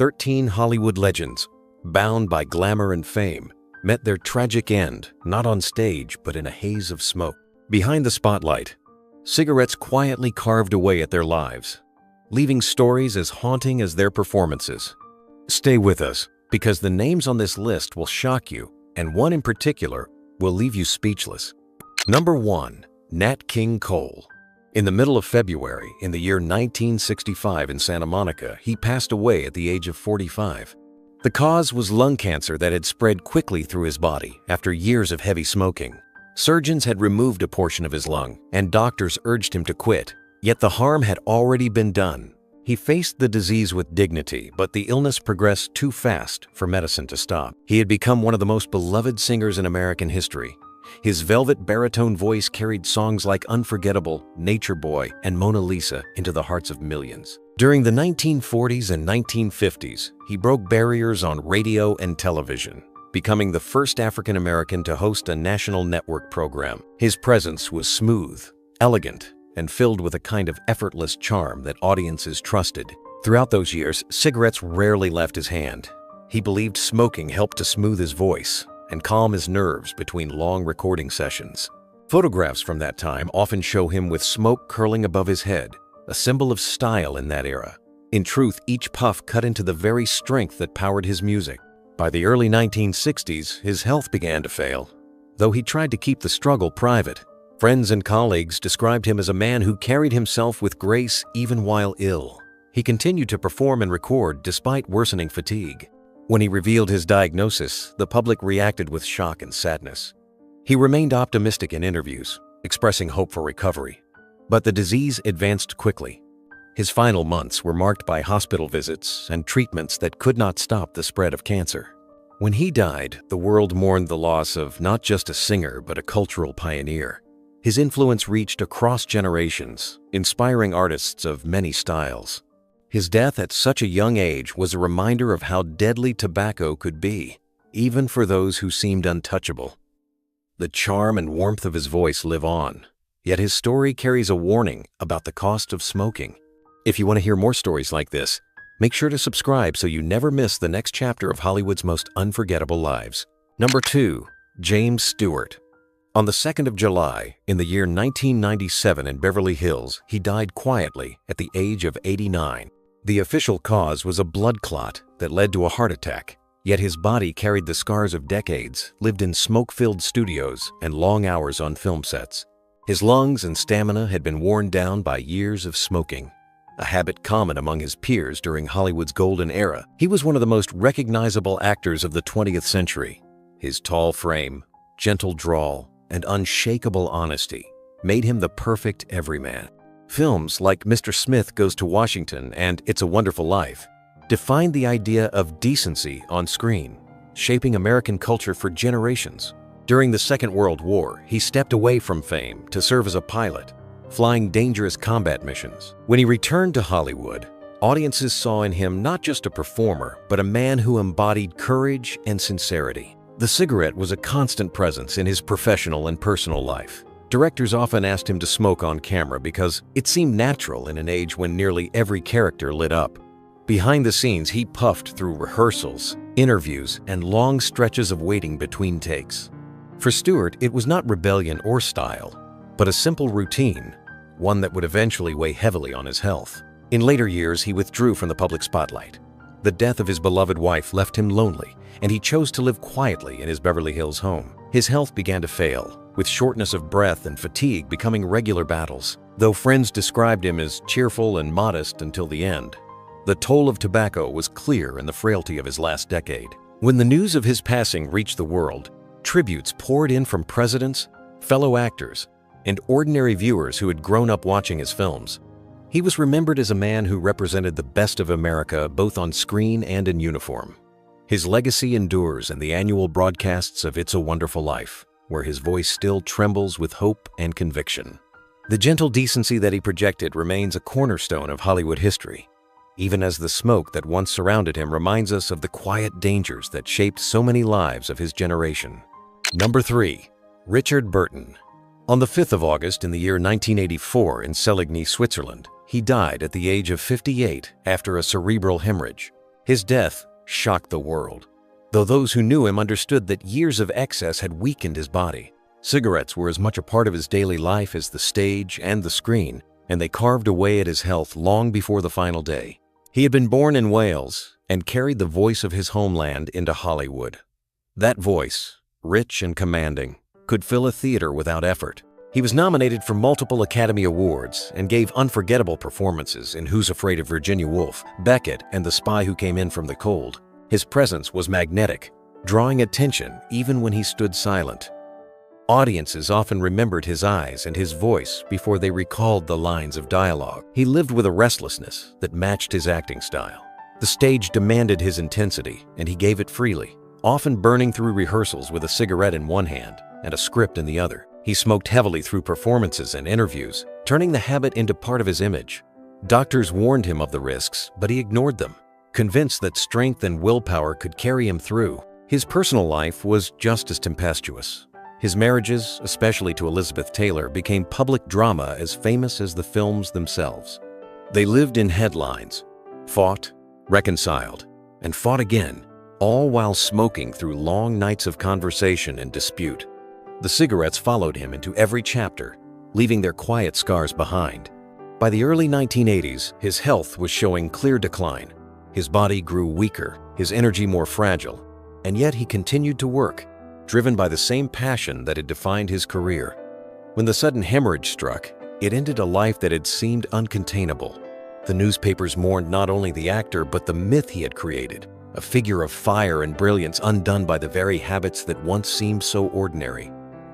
13 Hollywood legends, bound by glamour and fame, met their tragic end, not on stage, but in a haze of smoke. Behind the spotlight, cigarettes quietly carved away at their lives, leaving stories as haunting as their performances. Stay with us, because the names on this list will shock you, and one in particular will leave you speechless. Number 1. Nat King Cole. In the middle of February, in the year 1965 in Santa Monica, he passed away at the age of 45. The cause was lung cancer that had spread quickly through his body after years of heavy smoking. Surgeons had removed a portion of his lung, and doctors urged him to quit, yet the harm had already been done. He faced the disease with dignity, but the illness progressed too fast for medicine to stop. He had become one of the most beloved singers in American history. His velvet baritone voice carried songs like Unforgettable, Nature Boy, and Mona Lisa into the hearts of millions. During the 1940s and 1950s, he broke barriers on radio and television, becoming the first African American to host a national network program. His presence was smooth, elegant, and filled with a kind of effortless charm that audiences trusted. Throughout those years, cigarettes rarely left his hand. He believed smoking helped to smooth his voice and calm his nerves between long recording sessions. Photographs from that time often show him with smoke curling above his head, a symbol of style in that era. In truth, each puff cut into the very strength that powered his music. By the early 1960s, his health began to fail, though he tried to keep the struggle private. Friends and colleagues described him as a man who carried himself with grace even while ill. He continued to perform and record despite worsening fatigue. When he revealed his diagnosis, the public reacted with shock and sadness. He remained optimistic in interviews, expressing hope for recovery. But the disease advanced quickly. His final months were marked by hospital visits and treatments that could not stop the spread of cancer. When he died, the world mourned the loss of not just a singer, but a cultural pioneer. His influence reached across generations, inspiring artists of many styles. His death at such a young age was a reminder of how deadly tobacco could be, even for those who seemed untouchable. The charm and warmth of his voice live on, yet his story carries a warning about the cost of smoking. If you want to hear more stories like this, make sure to subscribe so you never miss the next chapter of Hollywood's most unforgettable lives. Number 2. James Stewart. On the 2nd of July, in the year 1997 in Beverly Hills, he died quietly at the age of 89. The official cause was a blood clot that led to a heart attack, yet his body carried the scars of decades, lived in smoke-filled studios and long hours on film sets. His lungs and stamina had been worn down by years of smoking, a habit common among his peers during Hollywood's golden era. He was one of the most recognizable actors of the 20th century. His tall frame, gentle drawl, and unshakable honesty made him the perfect everyman. Films like Mr. Smith Goes to Washington and It's a Wonderful Life defined the idea of decency on screen, shaping American culture for generations. During the Second World War, he stepped away from fame to serve as a pilot, flying dangerous combat missions. When he returned to Hollywood, audiences saw in him not just a performer, but a man who embodied courage and sincerity. The cigarette was a constant presence in his professional and personal life. Directors often asked him to smoke on camera because it seemed natural in an age when nearly every character lit up. Behind the scenes, he puffed through rehearsals, interviews, and long stretches of waiting between takes. For Stewart, it was not rebellion or style, but a simple routine, one that would eventually weigh heavily on his health. In later years, he withdrew from the public spotlight. The death of his beloved wife left him lonely, and he chose to live quietly in his Beverly Hills home. His health began to fail, with shortness of breath and fatigue becoming regular battles. Though friends described him as cheerful and modest until the end, the toll of tobacco was clear in the frailty of his last decade. When the news of his passing reached the world, tributes poured in from presidents, fellow actors, and ordinary viewers who had grown up watching his films. He was remembered as a man who represented the best of America both on screen and in uniform. His legacy endures in the annual broadcasts of It's a Wonderful Life, where his voice still trembles with hope and conviction. The gentle decency that he projected remains a cornerstone of Hollywood history, even as the smoke that once surrounded him reminds us of the quiet dangers that shaped so many lives of his generation. Number 3. Richard Burton. On the 5th of August in the year 1984 in Seligny, Switzerland, he died at the age of 58 after a cerebral hemorrhage. His death shocked the world, though those who knew him understood that years of excess had weakened his body. Cigarettes were as much a part of his daily life as the stage and the screen, and they carved away at his health long before the final day. He had been born in Wales and carried the voice of his homeland into Hollywood. That voice, rich and commanding, could fill a theater without effort. He was nominated for multiple Academy Awards and gave unforgettable performances in Who's Afraid of Virginia Woolf, Beckett, and The Spy Who Came In From the Cold. His presence was magnetic, drawing attention even when he stood silent. Audiences often remembered his eyes and his voice before they recalled the lines of dialogue. He lived with a restlessness that matched his acting style. The stage demanded his intensity, and he gave it freely, often burning through rehearsals with a cigarette in one hand and a script in the other. He smoked heavily through performances and interviews, turning the habit into part of his image. Doctors warned him of the risks, but he ignored them, convinced that strength and willpower could carry him through. His personal life was just as tempestuous. His marriages, especially to Elizabeth Taylor, became public drama as famous as the films themselves. They lived in headlines, fought, reconciled, and fought again, all while smoking through long nights of conversation and dispute. The cigarettes followed him into every chapter, leaving their quiet scars behind. By the early 1980s, his health was showing clear decline. His body grew weaker, his energy more fragile, and yet he continued to work, driven by the same passion that had defined his career. When the sudden hemorrhage struck, it ended a life that had seemed uncontainable. The newspapers mourned not only the actor but the myth he had created, a figure of fire and brilliance undone by the very habits that once seemed so ordinary.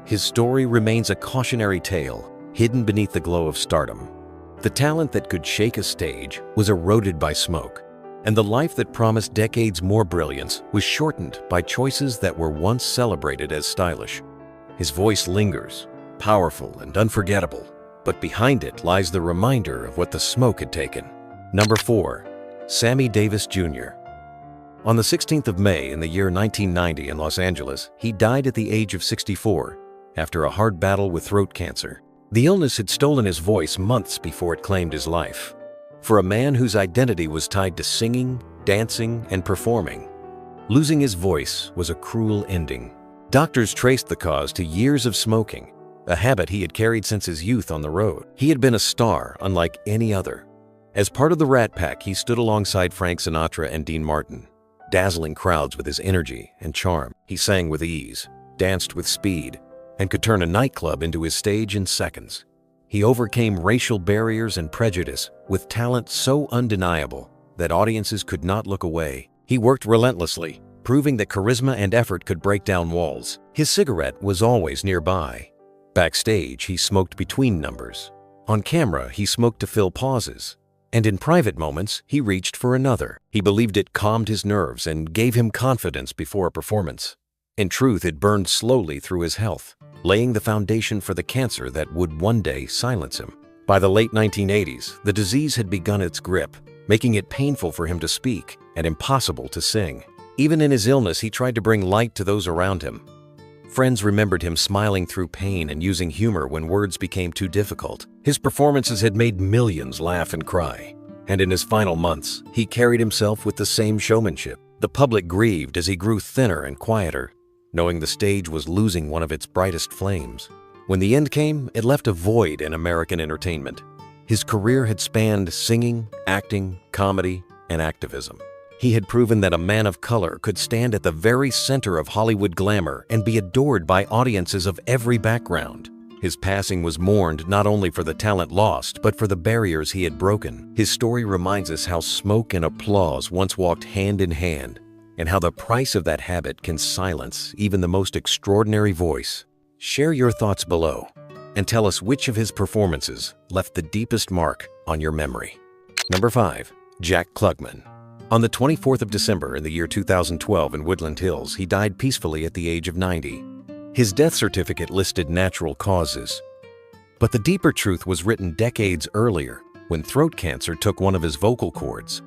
His story remains a cautionary tale, hidden beneath the glow of stardom. The talent that could shake a stage was eroded by smoke, and the life that promised decades more brilliance was shortened by choices that were once celebrated as stylish. His voice lingers, powerful and unforgettable, but behind it lies the reminder of what the smoke had taken. Number 4. Sammy Davis Jr. On the 16th of May in the year 1990 in Los Angeles, he died at the age of 64 after a hard battle with throat cancer. The illness had stolen his voice months before it claimed his life. For a man whose identity was tied to singing, dancing, and performing, losing his voice was a cruel ending. Doctors traced the cause to years of smoking, a habit he had carried since his youth on the road. He had been a star unlike any other. As part of the Rat Pack, he stood alongside Frank Sinatra and Dean Martin, dazzling crowds with his energy and charm. He sang with ease, danced with speed, and could turn a nightclub into his stage in seconds. He overcame racial barriers and prejudice with talent so undeniable that audiences could not look away. He worked relentlessly, proving that charisma and effort could break down walls. His cigarette was always nearby. Backstage, he smoked between numbers. On camera, he smoked to fill pauses. And in private moments, he reached for another. He believed it calmed his nerves and gave him confidence before a performance. In truth, it burned slowly through his health, laying the foundation for the cancer that would one day silence him. By the late 1980s, the disease had begun its grip, making it painful for him to speak and impossible to sing. Even in his illness, he tried to bring light to those around him. Friends remembered him smiling through pain and using humor when words became too difficult. His performances had made millions laugh and cry, and in his final months, he carried himself with the same showmanship. The public grieved as he grew thinner and quieter, knowing the stage was losing one of its brightest flames. When the end came, it left a void in American entertainment. His career had spanned singing, acting, comedy, and activism. He had proven that a man of color could stand at the very center of Hollywood glamour and be adored by audiences of every background. His passing was mourned not only for the talent lost, but for the barriers he had broken. His story reminds us how smoke and applause once walked hand in hand, and how the price of that habit can silence even the most extraordinary voice. Share your thoughts below and tell us which of his performances left the deepest mark on your memory. Number 5. Jack Klugman. On the 24th of December in the year 2012 in Woodland Hills, he died peacefully at the age of 90. His death certificate listed natural causes, but the deeper truth was written decades earlier when throat cancer took one of his vocal cords.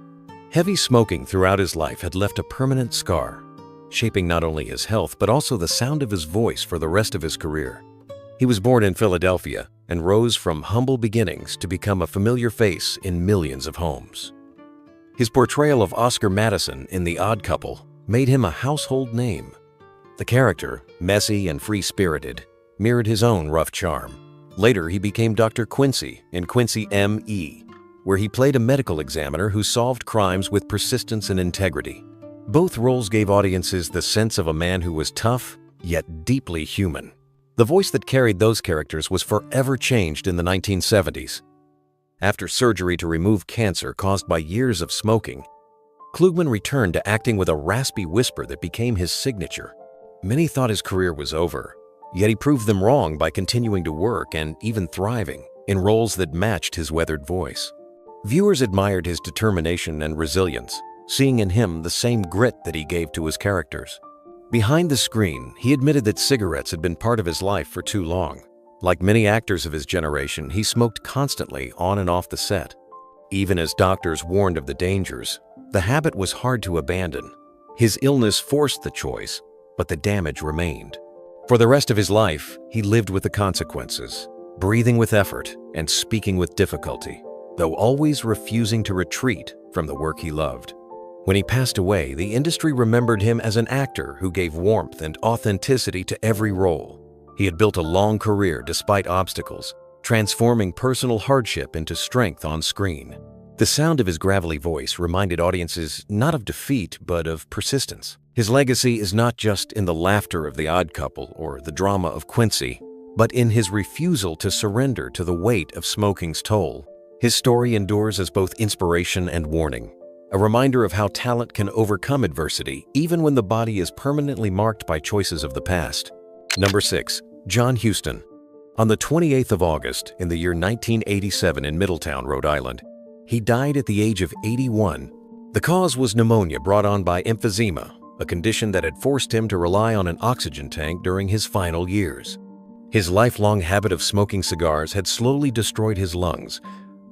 Heavy smoking throughout his life had left a permanent scar, shaping not only his health but also the sound of his voice for the rest of his career. He was born in Philadelphia and rose from humble beginnings to become a familiar face in millions of homes. His portrayal of Oscar Madison in The Odd Couple made him a household name. The character, messy and free-spirited, mirrored his own rough charm. Later, he became Dr. Quincy in Quincy M.E., where he played a medical examiner who solved crimes with persistence and integrity. Both roles gave audiences the sense of a man who was tough, yet deeply human. The voice that carried those characters was forever changed in the 1970s. After surgery to remove cancer caused by years of smoking, Klugman returned to acting with a raspy whisper that became his signature. Many thought his career was over, yet he proved them wrong by continuing to work and even thriving in roles that matched his weathered voice. Viewers admired his determination and resilience, seeing in him the same grit that he gave to his characters. Behind the screen, he admitted that cigarettes had been part of his life for too long. Like many actors of his generation, he smoked constantly on and off the set. Even as doctors warned of the dangers, the habit was hard to abandon. His illness forced the choice, but the damage remained. For the rest of his life, he lived with the consequences, breathing with effort and speaking with difficulty, though always refusing to retreat from the work he loved. When he passed away, the industry remembered him as an actor who gave warmth and authenticity to every role. He had built a long career despite obstacles, transforming personal hardship into strength on screen. The sound of his gravelly voice reminded audiences not of defeat, but of persistence. His legacy is not just in the laughter of The Odd Couple or the drama of Quincy, but in his refusal to surrender to the weight of smoking's toll. His story endures as both inspiration and warning, a reminder of how talent can overcome adversity even when the body is permanently marked by choices of the past. Number 6. John Huston. On the 28th of August in the year 1987 in Middletown, Rhode Island, he died at the age of 81. The cause was pneumonia brought on by emphysema, a condition that had forced him to rely on an oxygen tank during his final years. His lifelong habit of smoking cigars had slowly destroyed his lungs,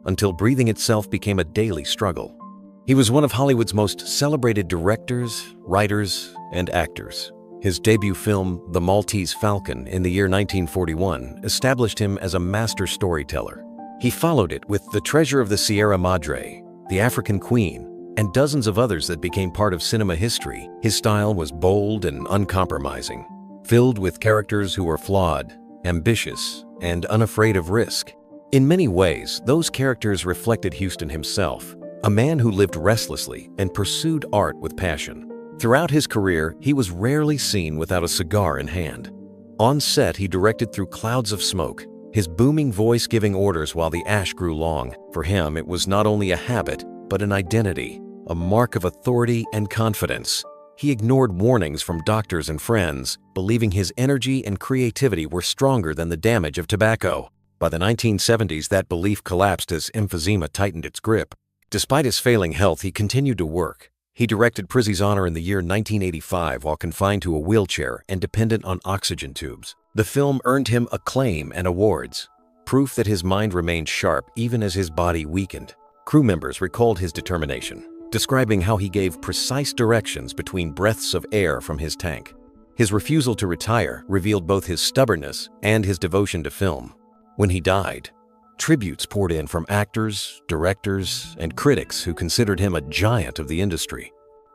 until breathing itself became a daily struggle. He was one of Hollywood's most celebrated directors, writers, and actors. His debut film, The Maltese Falcon, in the year 1941, established him as a master storyteller. He followed it with The Treasure of the Sierra Madre, The African Queen, and dozens of others that became part of cinema history. His style was bold and uncompromising, filled with characters who were flawed, ambitious, and unafraid of risk. In many ways, those characters reflected Huston himself, a man who lived restlessly and pursued art with passion. Throughout his career, he was rarely seen without a cigar in hand. On set, he directed through clouds of smoke, his booming voice giving orders while the ash grew long. For him, it was not only a habit, but an identity, a mark of authority and confidence. He ignored warnings from doctors and friends, believing his energy and creativity were stronger than the damage of tobacco. By the 1970s, that belief collapsed as emphysema tightened its grip. Despite his failing health, he continued to work. He directed Prizzi's Honor in the year 1985 while confined to a wheelchair and dependent on oxygen tubes. The film earned him acclaim and awards, proof that his mind remained sharp even as his body weakened. Crew members recalled his determination, describing how he gave precise directions between breaths of air from his tank. His refusal to retire revealed both his stubbornness and his devotion to film. When he died, tributes poured in from actors, directors, and critics who considered him a giant of the industry.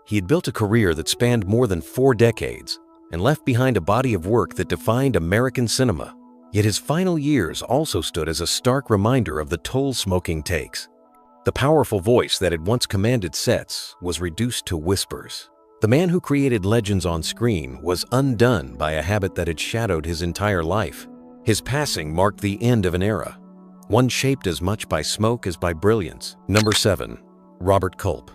He had built a career that spanned more than 4 decades and left behind a body of work that defined American cinema. Yet his final years also stood as a stark reminder of the toll smoking takes. The powerful voice that had once commanded sets was reduced to whispers. The man who created legends on screen was undone by a habit that had shadowed his entire life. His passing marked the end of an era, one shaped as much by smoke as by brilliance. Number 7. Robert Culp.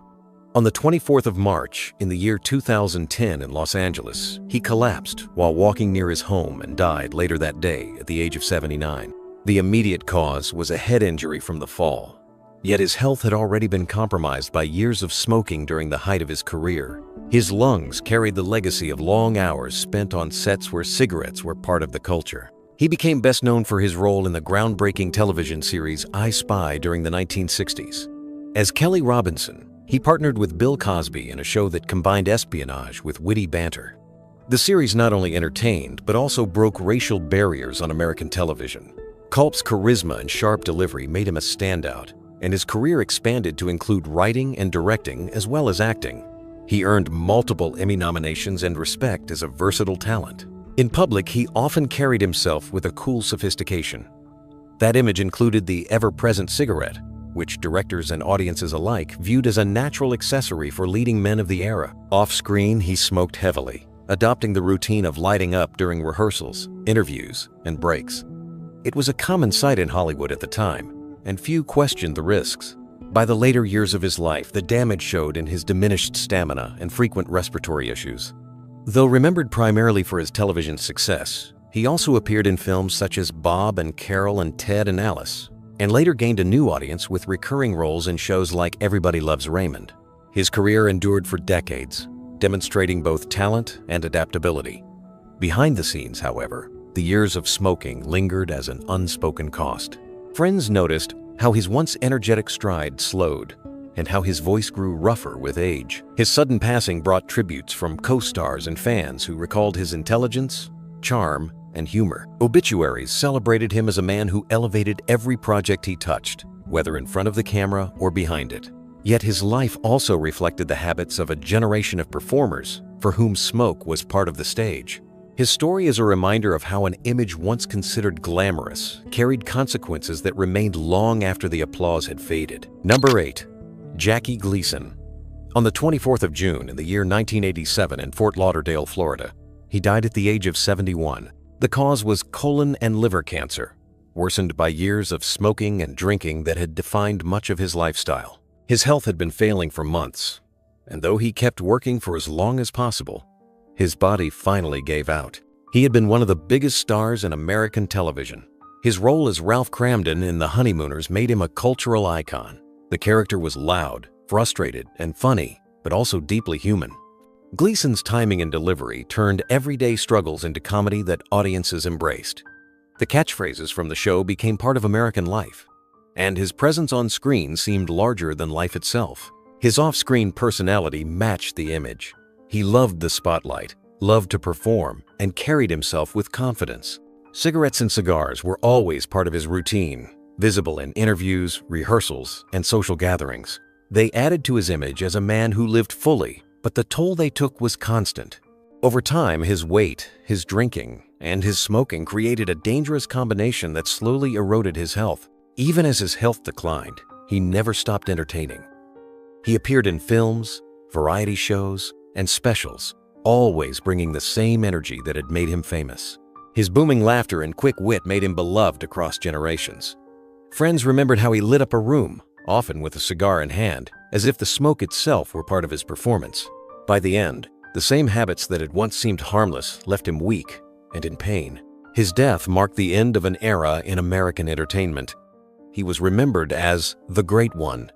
On the 24th of March in the year 2010 in Los Angeles, he collapsed while walking near his home and died later that day at the age of 79. The immediate cause was a head injury from the fall. Yet his health had already been compromised by years of smoking during the height of his career. His lungs carried the legacy of long hours spent on sets where cigarettes were part of the culture. He became best known for his role in the groundbreaking television series I Spy during the 1960s. As Kelly Robinson, he partnered with Bill Cosby in a show that combined espionage with witty banter. The series not only entertained, but also broke racial barriers on American television. Culp's charisma and sharp delivery made him a standout, and his career expanded to include writing and directing as well as acting. He earned multiple Emmy nominations and respect as a versatile talent. In public, he often carried himself with a cool sophistication. That image included the ever-present cigarette, which directors and audiences alike viewed as a natural accessory for leading men of the era. Off-screen, he smoked heavily, adopting the routine of lighting up during rehearsals, interviews, and breaks. It was a common sight in Hollywood at the time, and few questioned the risks. By the later years of his life, the damage showed in his diminished stamina and frequent respiratory issues. Though remembered primarily for his television success, he also appeared in films such as Bob and Carol and Ted and Alice, and later gained a new audience with recurring roles in shows like Everybody Loves Raymond. His career endured for decades, demonstrating both talent and adaptability. Behind the scenes, however, the years of smoking lingered as an unspoken cost. Friends noticed how his once energetic stride slowed and how his voice grew rougher with age. His sudden passing brought tributes from co-stars and fans who recalled his intelligence, charm, and humor. Obituaries celebrated him as a man who elevated every project he touched, whether in front of the camera or behind it. Yet his life also reflected the habits of a generation of performers for whom smoke was part of the stage. His story is a reminder of how an image once considered glamorous carried consequences that remained long after the applause had faded. Number 8. Jackie Gleason. On the 24th of June in the year 1987 in Fort Lauderdale, Florida, he died at the age of 71. The cause was colon and liver cancer, worsened by years of smoking and drinking that had defined much of his lifestyle. His health had been failing for months, and though he kept working for as long as possible, his body finally gave out. He had been one of the biggest stars in American television. His role as Ralph Cramden in The Honeymooners made him a cultural icon. The character was loud, frustrated, and funny, but also deeply human. Gleason's timing and delivery turned everyday struggles into comedy that audiences embraced. The catchphrases from the show became part of American life, and his presence on screen seemed larger than life itself. His off-screen personality matched the image. He loved the spotlight, loved to perform, and carried himself with confidence. Cigarettes and cigars were always part of his routine, visible in interviews, rehearsals, and social gatherings. They added to his image as a man who lived fully, but the toll they took was constant. Over time, his weight, his drinking, and his smoking created a dangerous combination that slowly eroded his health. Even as his health declined, he never stopped entertaining. He appeared in films, variety shows, and specials, always bringing the same energy that had made him famous. His booming laughter and quick wit made him beloved across generations. Friends remembered how he lit up a room, often with a cigar in hand, as if the smoke itself were part of his performance. By the end, the same habits that had once seemed harmless left him weak and in pain. His death marked the end of an era in American entertainment. He was remembered as the Great One,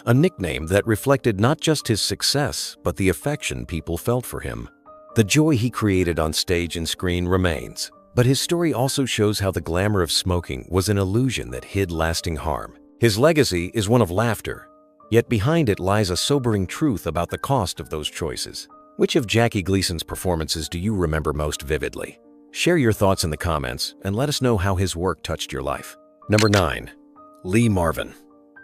a nickname that reflected not just his success, but the affection people felt for him. The joy he created on stage and screen remains, but his story also shows how the glamour of smoking was an illusion that hid lasting harm. His legacy is one of laughter, yet behind it lies a sobering truth about the cost of those choices. Which of Jackie Gleason's performances do you remember most vividly? Share your thoughts in the comments and let us know how his work touched your life. Number 9. Lee Marvin.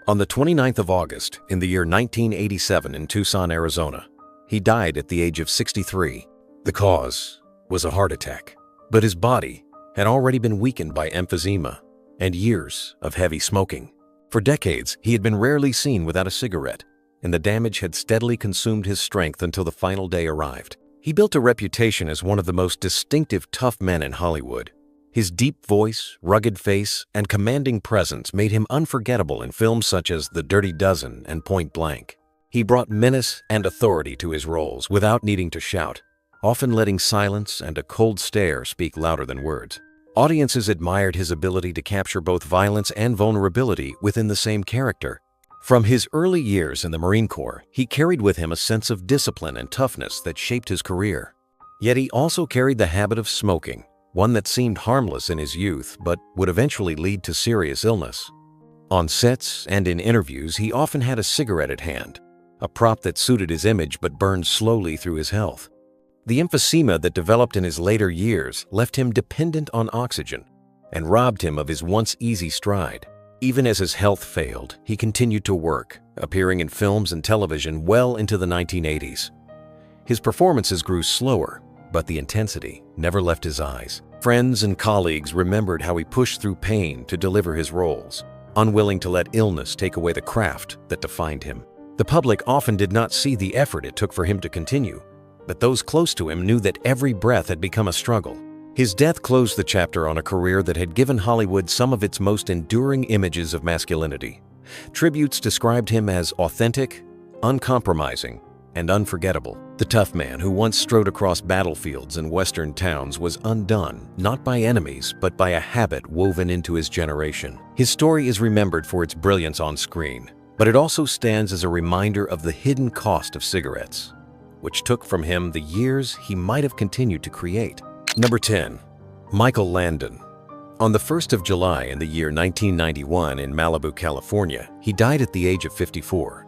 On the 29th of August in the year 1987 in Tucson, Arizona, he died at the age of 63. The cause was a heart attack, but his body had already been weakened by emphysema and years of heavy smoking. For decades, he had been rarely seen without a cigarette, and the damage had steadily consumed his strength until the final day arrived. He built a reputation as one of the most distinctive tough men in Hollywood. His deep voice, rugged face, and commanding presence made him unforgettable in films such as The Dirty Dozen and Point Blank. He brought menace and authority to his roles without needing to shout, often letting silence and a cold stare speak louder than words. Audiences admired his ability to capture both violence and vulnerability within the same character. From his early years in the Marine Corps, he carried with him a sense of discipline and toughness that shaped his career. Yet he also carried the habit of smoking, one that seemed harmless in his youth but would eventually lead to serious illness. On sets and in interviews, he often had a cigarette at hand, a prop that suited his image but burned slowly through his health. The emphysema that developed in his later years left him dependent on oxygen and robbed him of his once easy stride. Even as his health failed, he continued to work, appearing in films and television well into the 1980s. His performances grew slower, but the intensity never left his eyes. Friends and colleagues remembered how he pushed through pain to deliver his roles, unwilling to let illness take away the craft that defined him. The public often did not see the effort it took for him to continue, but those close to him knew that every breath had become a struggle. His death closed the chapter on a career that had given Hollywood some of its most enduring images of masculinity. Tributes described him as authentic, uncompromising, and unforgettable. The tough man who once strode across battlefields and western towns was undone, not by enemies, but by a habit woven into his generation. His story is remembered for its brilliance on screen, but it also stands as a reminder of the hidden cost of cigarettes, which took from him the years he might have continued to create. Number 10. Michael Landon. On the 1st of July in the year 1991 in Malibu, California, he died at the age of 54.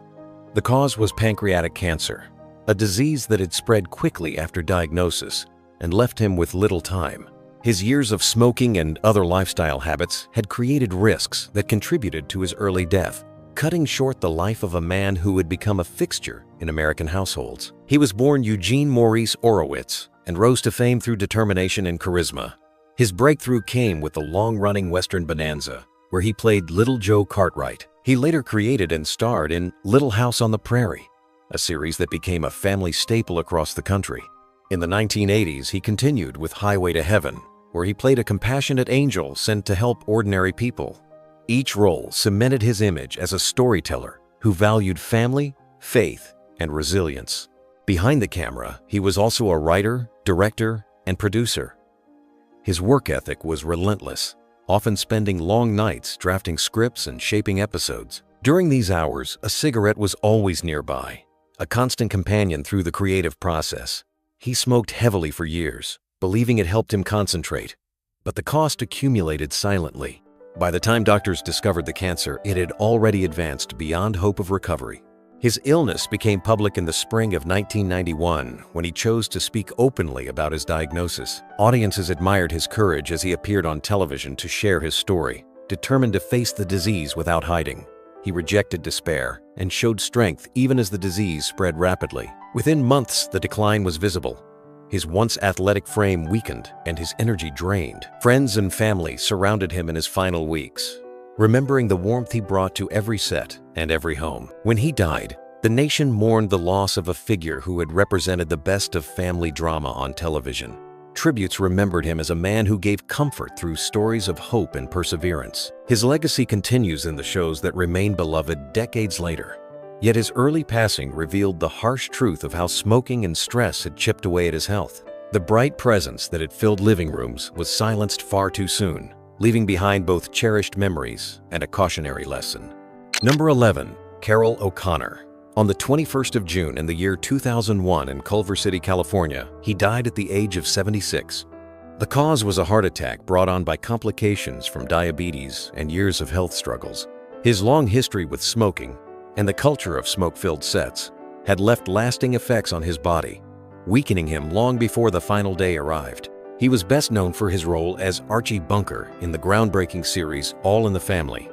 The cause was pancreatic cancer, a disease that had spread quickly after diagnosis and left him with little time. His years of smoking and other lifestyle habits had created risks that contributed to his early death, cutting short the life of a man who would become a fixture in American households. He was born Eugene Maurice Orowitz and rose to fame through determination and charisma. His breakthrough came with the long-running Western Bonanza, where he played Little Joe Cartwright. He later created and starred in Little House on the Prairie, a series that became a family staple across the country. In the 1980s, he continued with Highway to Heaven, where he played a compassionate angel sent to help ordinary people. Each role cemented his image as a storyteller who valued family, faith, and resilience. Behind the camera, he was also a writer, director, and producer. His work ethic was relentless, often spending long nights drafting scripts and shaping episodes. During these hours, a cigarette was always nearby, a constant companion through the creative process. He smoked heavily for years, believing it helped him concentrate, but the cost accumulated silently. By the time doctors discovered the cancer, it had already advanced beyond hope of recovery. His illness became public in the spring of 1991 when he chose to speak openly about his diagnosis. Audiences admired his courage as he appeared on television to share his story, determined to face the disease without hiding. He rejected despair and showed strength even as the disease spread rapidly. Within months, the decline was visible. His once athletic frame weakened and his energy drained. Friends and family surrounded him in his final weeks, remembering the warmth he brought to every set and every home. When he died, the nation mourned the loss of a figure who had represented the best of family drama on television. Tributes remembered him as a man who gave comfort through stories of hope and perseverance. His legacy continues in the shows that remain beloved decades later. Yet his early passing revealed the harsh truth of how smoking and stress had chipped away at his health. The bright presence that had filled living rooms was silenced far too soon, leaving behind both cherished memories and a cautionary lesson. Number 11. Carroll O'Connor. On the 21st of June in the year 2001 in Culver City, California, he died at the age of 76. The cause was a heart attack brought on by complications from diabetes and years of health struggles. His long history with smoking and the culture of smoke-filled sets had left lasting effects on his body, weakening him long before the final day arrived. He was best known for his role as Archie Bunker in the groundbreaking series All in the Family.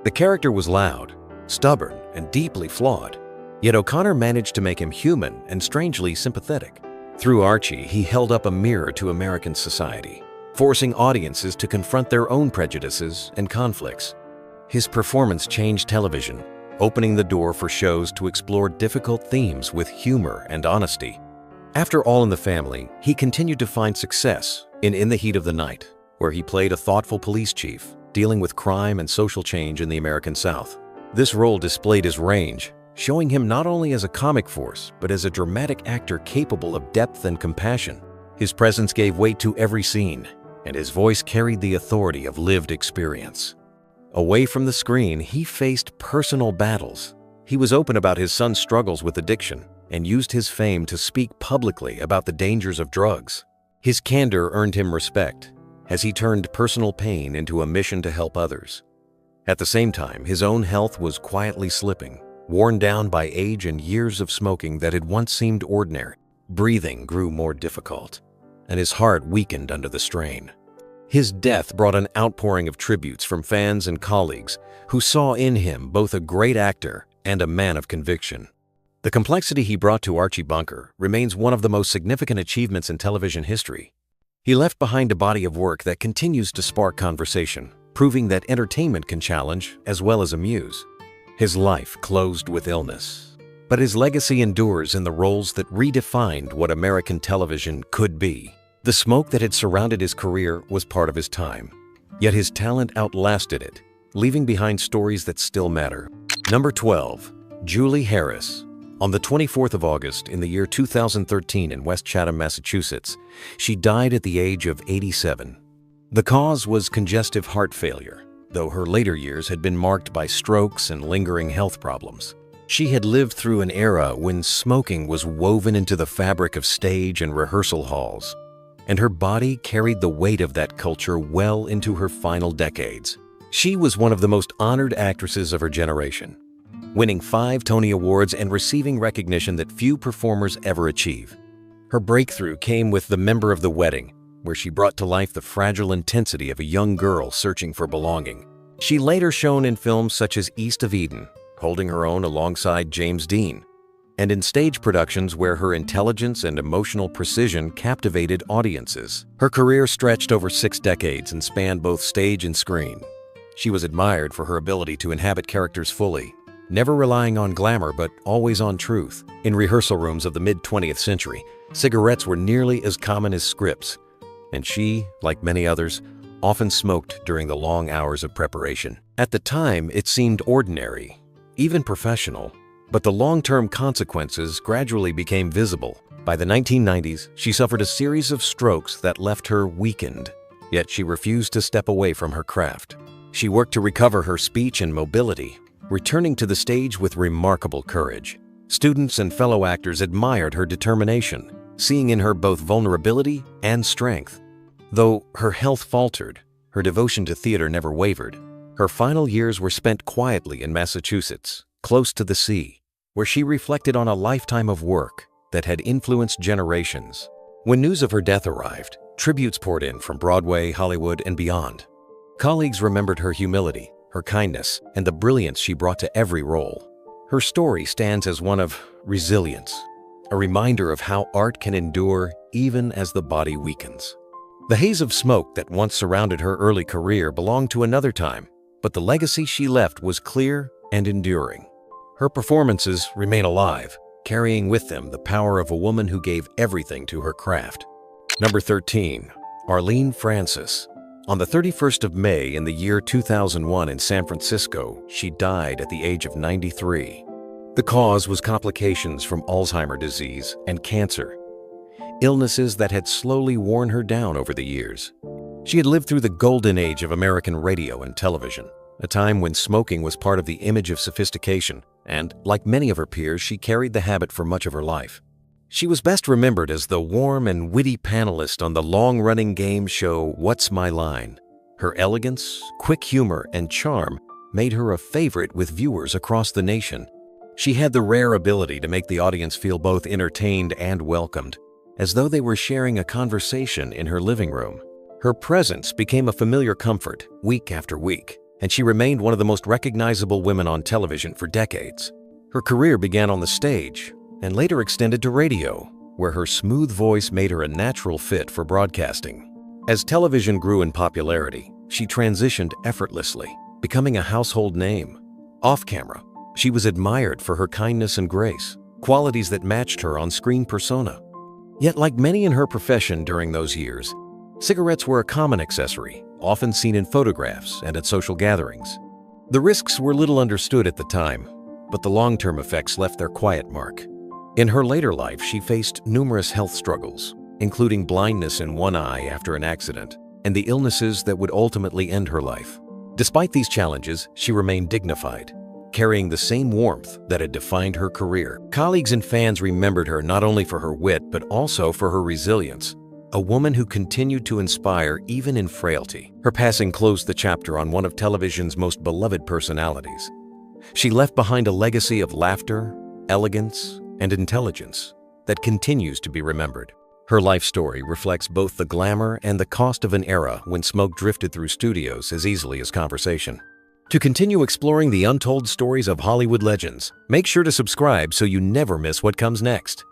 The character was loud, stubborn, and deeply flawed, yet O'Connor managed to make him human and strangely sympathetic. Through Archie, he held up a mirror to American society, forcing audiences to confront their own prejudices and conflicts. His performance changed television, opening the door for shows to explore difficult themes with humor and honesty. After All in the Family, he continued to find success in the Heat of the Night, where he played a thoughtful police chief dealing with crime and social change in the American South. This role displayed his range, showing him not only as a comic force, but as a dramatic actor capable of depth and compassion. His presence gave weight to every scene, and his voice carried the authority of lived experience. Away from the screen, he faced personal battles. He was open about his son's struggles with addiction and used his fame to speak publicly about the dangers of drugs. His candor earned him respect as he turned personal pain into a mission to help others. At the same time, his own health was quietly slipping, worn down by age and years of smoking that had once seemed ordinary. Breathing grew more difficult, and his heart weakened under the strain. His death brought an outpouring of tributes from fans and colleagues who saw in him both a great actor and a man of conviction. The complexity he brought to Archie Bunker remains one of the most significant achievements in television history. He left behind a body of work that continues to spark conversation, proving that entertainment can challenge as well as amuse. His life closed with illness, but his legacy endures in the roles that redefined what American television could be. The smoke that had surrounded his career was part of his time, yet his talent outlasted it, leaving behind stories that still matter. Number 12. Julie Harris. On the 24th of August in the year 2013 in West Chatham, Massachusetts, she died at the age of 87. The cause was congestive heart failure, though her later years had been marked by strokes and lingering health problems. She had lived through an era when smoking was woven into the fabric of stage and rehearsal halls, and her body carried the weight of that culture well into her final decades. She was one of the most honored actresses of her generation, winning 5 Tony Awards and receiving recognition that few performers ever achieve. Her breakthrough came with The Member of the Wedding, where she brought to life the fragile intensity of a young girl searching for belonging. She later shone in films such as East of Eden, holding her own alongside James Dean, and in stage productions where her intelligence and emotional precision captivated audiences. Her career stretched over 6 decades and spanned both stage and screen. She was admired for her ability to inhabit characters fully, never relying on glamour but always on truth. In rehearsal rooms of the mid-20th century, cigarettes were nearly as common as scripts, and she, like many others, often smoked during the long hours of preparation. At the time, it seemed ordinary, even professional, but the long-term consequences gradually became visible. By the 1990s, she suffered a series of strokes that left her weakened, yet she refused to step away from her craft. She worked to recover her speech and mobility, returning to the stage with remarkable courage. Students and fellow actors admired her determination, seeing in her both vulnerability and strength. Though her health faltered, her devotion to theater never wavered. Her final years were spent quietly in Massachusetts, close to the sea, where she reflected on a lifetime of work that had influenced generations. When news of her death arrived, tributes poured in from Broadway, Hollywood, and beyond. Colleagues remembered her humility, her kindness, and the brilliance she brought to every role. Her story stands as one of resilience, a reminder of how art can endure even as the body weakens. The haze of smoke that once surrounded her early career belonged to another time, but the legacy she left was clear and enduring. Her performances remain alive, carrying with them the power of a woman who gave everything to her craft. Number 13. Arlene Francis. On the 31st of May in the year 2001 in San Francisco, she died at the age of 93. The cause was complications from Alzheimer's disease and cancer, illnesses that had slowly worn her down over the years. She had lived through the golden age of American radio and television, a time when smoking was part of the image of sophistication, and, like many of her peers, she carried the habit for much of her life. She was best remembered as the warm and witty panelist on the long-running game show What's My Line. Her elegance, quick humor, and charm made her a favorite with viewers across the nation. She had the rare ability to make the audience feel both entertained and welcomed, as though they were sharing a conversation in her living room. Her presence became a familiar comfort week after week, and she remained one of the most recognizable women on television for decades. Her career began on the stage and later extended to radio, where her smooth voice made her a natural fit for broadcasting. As television grew in popularity, she transitioned effortlessly, becoming a household name. Off-camera, she was admired for her kindness and grace, qualities that matched her on-screen persona. Yet, like many in her profession during those years, cigarettes were a common accessory, often seen in photographs and at social gatherings. The risks were little understood at the time, but the long-term effects left their quiet mark. In her later life, she faced numerous health struggles, including blindness in one eye after an accident, and the illnesses that would ultimately end her life. Despite these challenges, she remained dignified, carrying the same warmth that had defined her career. Colleagues and fans remembered her not only for her wit, but also for her resilience, a woman who continued to inspire even in frailty. Her passing closed the chapter on one of television's most beloved personalities. She left behind a legacy of laughter, elegance, and intelligence that continues to be remembered. Her life story reflects both the glamour and the cost of an era when smoke drifted through studios as easily as conversation. To continue exploring the untold stories of Hollywood legends, make sure to subscribe so you never miss what comes next.